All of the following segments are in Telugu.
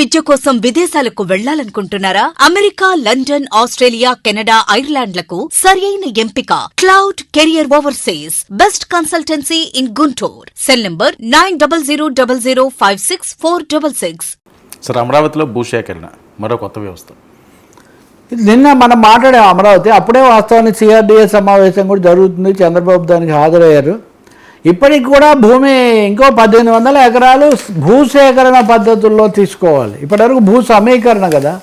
విద్య కోసం విదేశాలకు వెళ్లాలనుకుంటున్నారా? అమెరికా, లండన్, ఆస్ట్రేలియా, కెనడా, ఐర్లాండ్లకు సరియైన ఎంపిక cloud career overseas. Best consultancy in Guntur. Cell number 9000056466. Sir, అమరావతిలో భూసేకరణ మరో కొత్త వ్యవస్థ. నిన్న మనం మాట్లాడాం అమరావతి. అప్పుడే వాస్తవానికి సిఆర్డీఏ సమావేశం కూడా జరుగుతుంది. చంద్రబాబు దానికి హాజరయ్యారు. ఇప్పటికి కూడా భూమి ఇంకో 1800 ఎకరాలు భూసేకరణ పద్ధతుల్లో తీసుకోవాలి. ఇప్పటివరకు భూ సమీకరణ కదా.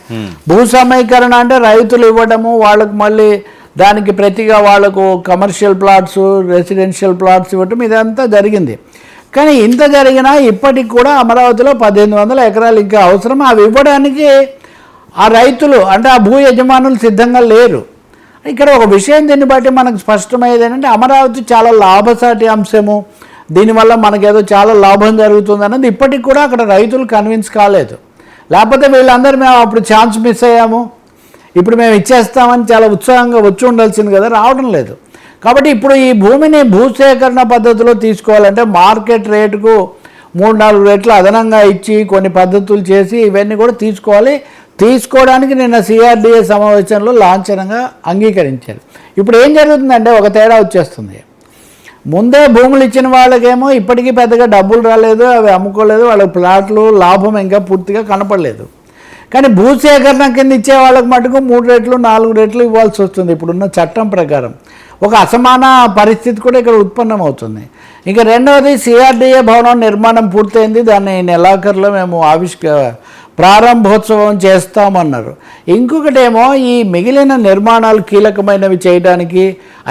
భూ సమీకరణ అంటే రైతులు ఇవ్వడము, వాళ్ళకు మళ్ళీ దానికి ప్రతిగా వాళ్లకు కమర్షియల్ ప్లాట్స్, రెసిడెన్షియల్ ప్లాట్స్ ఇవ్వటం, ఇదంతా జరిగింది. కానీ ఇంత జరిగినా ఇప్పటికి కూడా అమరావతిలో 1800 ఎకరాలు ఇంకా అవసరం. అవి ఇవ్వడానికి ఆ రైతులు అంటే ఆ భూ యజమానులు సిద్ధంగా లేరు. ఇక్కడ ఒక విషయం దీన్ని బట్టి మనకు స్పష్టమయ్యేది ఏంటంటే అమరావతి చాలా లాభసాటి అంశము, దీనివల్ల మనకేదో చాలా లాభం జరుగుతుంది అన్నది ఇప్పటికి కూడా అక్కడ రైతులు కన్విన్స్ కాలేదు. లేకపోతే వీళ్ళందరూ మేము అప్పుడు ఛాన్స్ మిస్ అయ్యాము, ఇప్పుడు మేము ఇచ్చేస్తామని చాలా ఉత్సాహంగా వచ్చి ఉండాల్సింది కదా, రావడం లేదు. కాబట్టి ఇప్పుడు ఈ భూమిని భూసేకరణ పద్ధతిలో తీసుకోవాలంటే మార్కెట్ రేటుకు 3-4 రెట్లు అదనంగా ఇచ్చి కొన్ని పద్ధతులు చేసి ఇవన్నీ కూడా తీసుకోవడానికి నిన్న సిఆర్డీఏ సమావేశంలో లాంఛనంగా అంగీకరించారు. ఇప్పుడు ఏం జరుగుతుందంటే ఒక తేడా వచ్చేస్తుంది. ముందే భూములు ఇచ్చిన వాళ్ళకేమో ఇప్పటికీ పెద్దగా డబ్బులు రాలేదు, అవి అమ్ముకోలేదు, వాళ్ళ ప్లాట్లు లాభం ఇంకా పూర్తిగా కనపడలేదు. కానీ భూసేకరణ కింద ఇచ్చే వాళ్ళకి మటుకు 3 రెట్లు 4 రెట్లు ఇవ్వాల్సి వస్తుంది ఇప్పుడున్న చట్టం ప్రకారం. ఒక అసమాన పరిస్థితి కూడా ఇక్కడ ఉత్పన్నమవుతుంది. ఇంకా రెండవది, సిఆర్డీఏ భవనం నిర్మాణం పూర్తయింది, దాన్ని నెలాఖరులో మేము ప్రారంభోత్సవం చేస్తామన్నారు. ఇంకొకటేమో ఈ మిగిలిన నిర్మాణాలు కీలకమైనవి చేయడానికి,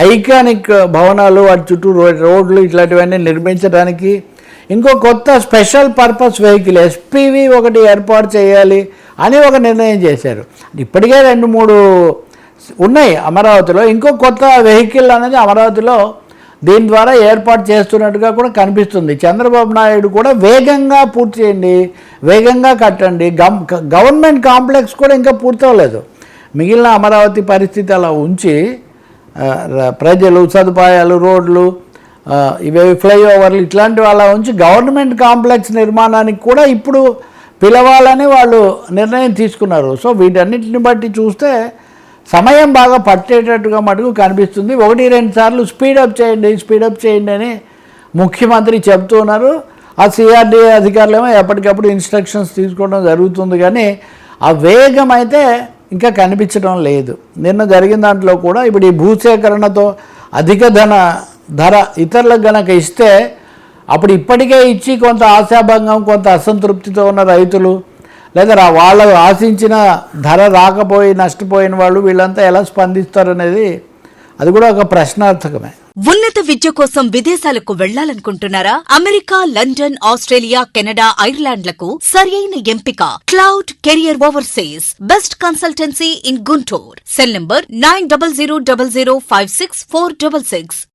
ఐకానిక్ భవనాలు, వాటి చుట్టూ రోడ్లు ఇట్లాంటివన్నీ నిర్మించడానికి ఇంకో కొత్త స్పెషల్ పర్పస్ వెహికల్ ఎస్పీవి ఒకటి ఏర్పాటు చేయాలి అని ఒక నిర్ణయం చేశారు. ఇప్పటికే 2-3 ఉన్నాయి అమరావతిలో. ఇంకో కొత్త వెహికల్ అనేది అమరావతిలో దీని ద్వారా ఏర్పాటు చేస్తున్నట్టుగా కూడా కనిపిస్తుంది. చంద్రబాబు నాయుడు కూడా వేగంగా పూర్తి చేయండి, వేగంగా కట్టండి, గవర్నమెంట్ కాంప్లెక్స్ కూడా ఇంకా పూర్తవలేదు. మిగిలిన అమరావతి పరిస్థితి అలా ఉంచి ప్రజలు, సదుపాయాలు, రోడ్లు, ఇవేవి ఫ్లైఓవర్లు ఇట్లాంటివి అలా ఉంచి గవర్నమెంట్ కాంప్లెక్స్ నిర్మాణానికి కూడా ఇప్పుడు పిలవాలని వాళ్ళు నిర్ణయం తీసుకున్నారు. సో వీటన్నిటిని బట్టి చూస్తే సమయం బాగా పట్టేటట్టుగా మటుకు కనిపిస్తుంది. 1-2 సార్లు స్పీడప్ చేయండి అని ముఖ్యమంత్రి చెప్తూ ఉన్నారు. ఆ సిఆర్డీఏ అధికారులేమో ఎప్పటికప్పుడు ఇన్స్ట్రక్షన్స్ తీసుకోవడం జరుగుతుంది, కానీ ఆ వేగం అయితే ఇంకా కనిపించడం లేదు. నిన్న జరిగిన దాంట్లో కూడా ఇప్పుడు ఈ భూసేకరణతో అధిక ధర ఇతరులకు గనక ఇస్తే అప్పుడు ఇప్పటికే ఇచ్చి కొంత ఆశాభంగం, కొంత అసంతృప్తితో ఉన్న రైతులు, లేదా వాళ్ళు ఆశించిన ధర రాకపోయి నష్టపోయిన వాళ్ళు, వీళ్ళంతా ఎలా స్పందిస్తారనేది అది కూడా ఒక ప్రశ్నార్థకమే. ఉన్నత విద్య కోసం విదేశాలకు వెళ్లాలనుకుంటున్నారా? అమెరికా, లండన్, ఆస్ట్రేలియా, కెనడా, ఐర్లాండ్లకు సరియైన ఎంపిక cloud career overseas. Best consultancy in Guntur. Cell number 9000056466.